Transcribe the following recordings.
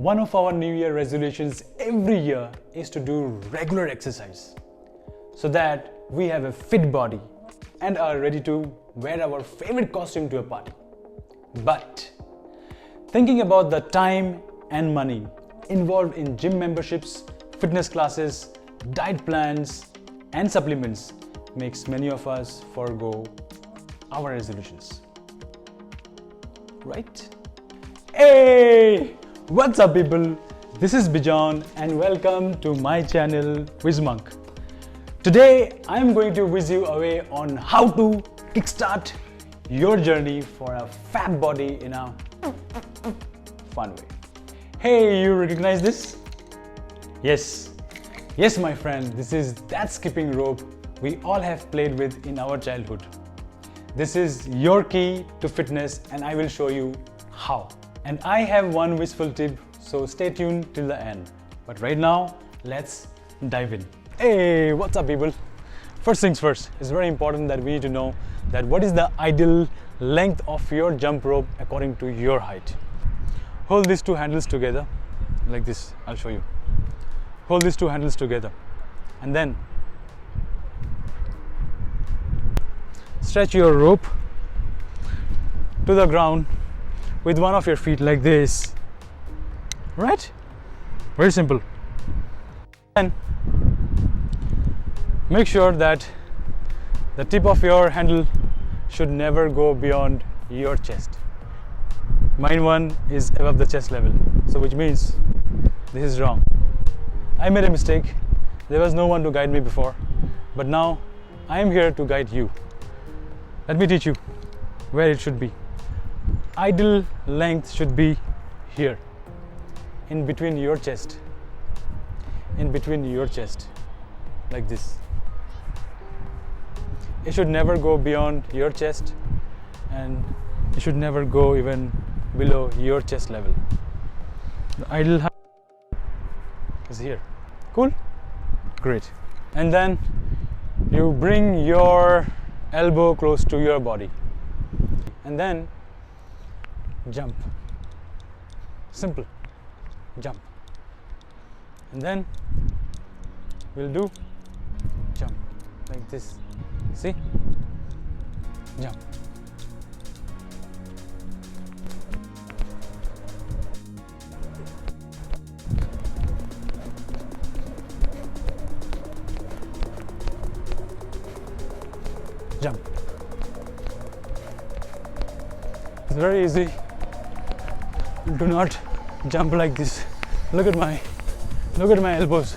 One of our New Year resolutions every year is to do regular exercise so that we have a fit body and are ready to wear our favorite costume to a party. But thinking about the time and money involved in gym memberships, fitness classes, diet plans, and supplements makes many of us forego our resolutions. Right? Hey! What's up people? This is Bijan and welcome to my channel WhizMonk. Today I am going to whiz you away on how to kickstart your journey for a fat body in a fun way. Hey, you recognize this? Yes, my friend, this is that skipping rope we all have played with in our childhood. This is your key to fitness and I will show you how. And I have one Whizful tip, so stay tuned till the end. But right now, let's dive in. Hey, what's up people? First things first, it's very important that we need to know that what is the ideal length of your jump rope according to your height. Hold these two handles together, like this, I'll show you. Hold these two handles together and then stretch your rope to the ground with one of your feet like this, right? Very simple. And make sure that the tip of your handle should never go beyond your chest. Mine one is above the chest level, so which means this is wrong. I made a mistake. There was no one to guide me before, but now I am here to guide you. Let me teach you where it should be. Ideal length should be here, in between your chest, like this. It should never go beyond your chest and it should never go even below your chest level. The ideal height is here. Cool? Great. And then you bring your elbow close to your body and then jump. Simple. Jump. And then we'll do jump like this. See? Jump. Jump. It's very easy. Do not jump like this. Look at my elbows.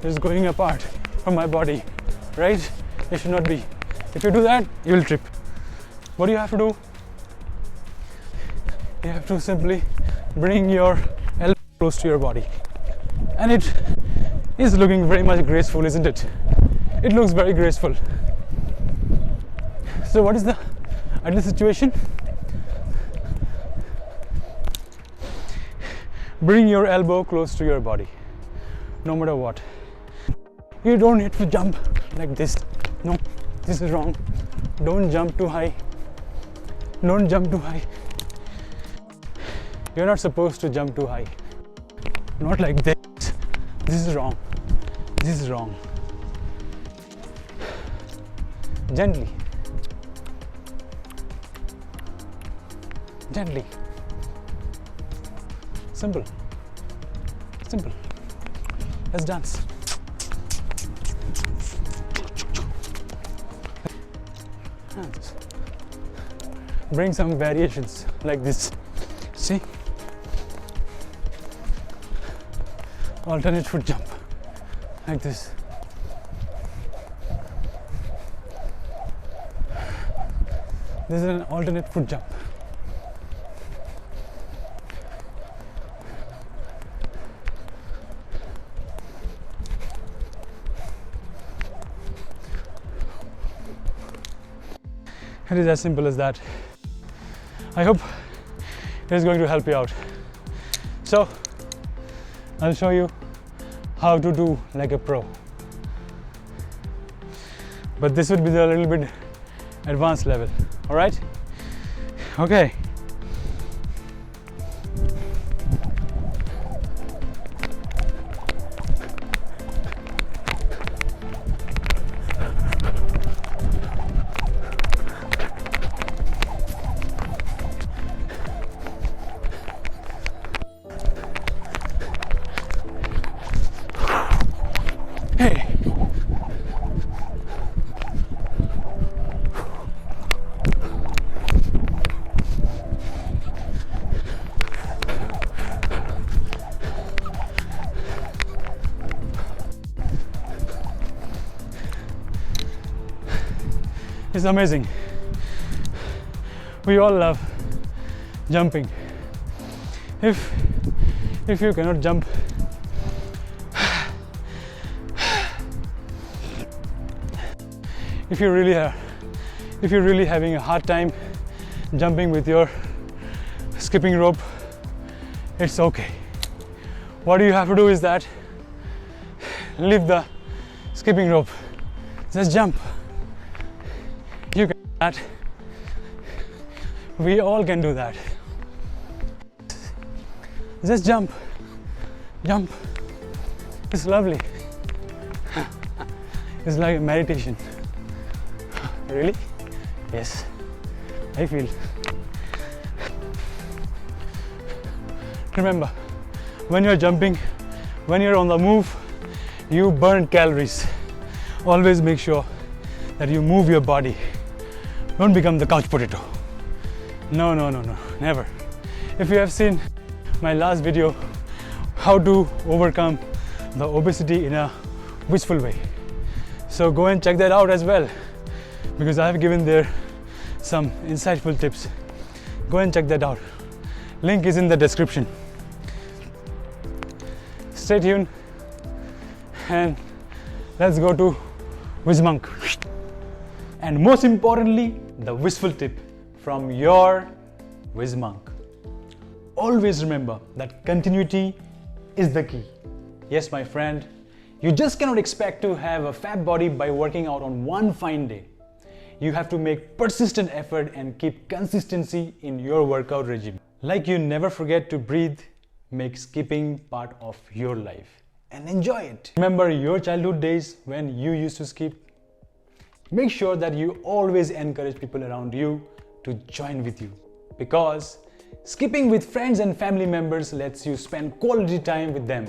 It's going apart from my body, right? It should not be. If you do that, you will trip. What do you have to do? You have to simply bring your elbow close to your body. And it is looking very much graceful, isn't it? It looks very graceful. So what is the ideal situation? Bring your elbow close to your body, no matter what. You don't need to jump like this. No, this is wrong. Don't jump too high. Don't jump too high. You're not supposed to jump too high. Not like this. This is wrong. This is wrong. Gently. Gently. Simple. Simple. Let's dance. Bring some variations like this. See? Alternate foot jump. Like this. This is an alternate foot jump. It is as simple as that. I hope it is going to help you out. So, I'll show you how to do like a pro. But this would be the little bit advanced level, alright? Okay. It's amazing. We all love jumping. If you cannot jump, if you're really having a hard time jumping with your skipping rope, it's okay. What you have to do is that leave the skipping rope, just jump. You can do that. We all can do that. Just jump. It's lovely. It's like a meditation. Really? Yes, I feel. Remember, when you're jumping, when you're on the move, you burn calories. Always make sure that you move your body. Don't become the couch potato. No, never. If you have seen my last video, how to overcome the obesity in a Whizful way, so go and check that out as well, because I have given there some insightful tips. Go and check that out. Link is in the description. Stay tuned and let's go to WhizMonk. And most importantly, the Whizful tip from your WhizMonk. Always remember that continuity is the key. Yes, my friend, you just cannot expect to have a fat body by working out on one fine day. You have to make persistent effort and keep consistency in your workout regime. Like you never forget to breathe, make skipping part of your life and enjoy it. Remember your childhood days when you used to skip? Make sure that you always encourage people around you to join with you, because skipping with friends and family members lets you spend quality time with them,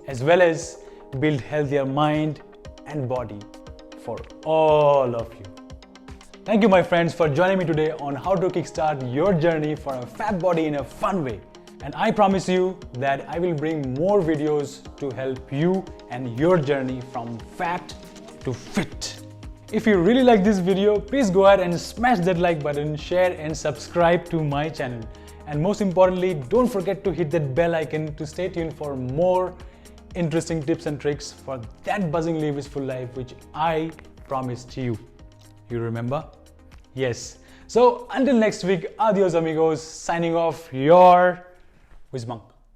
as well as build healthier mind and body for all of you. Thank you, my friends, for joining me today on how to kickstart your journey for a fat body in a fun way. And I promise you that I will bring more videos to help you and your journey from fat to fit. If you really like this video, please go ahead and smash that like button, share and subscribe to my channel. And most importantly, don't forget to hit that bell icon to stay tuned for more interesting tips and tricks for that buzzingly Whizful life which I promised you. You remember? Yes. So until next week, adios amigos, signing off, your WhizMonk.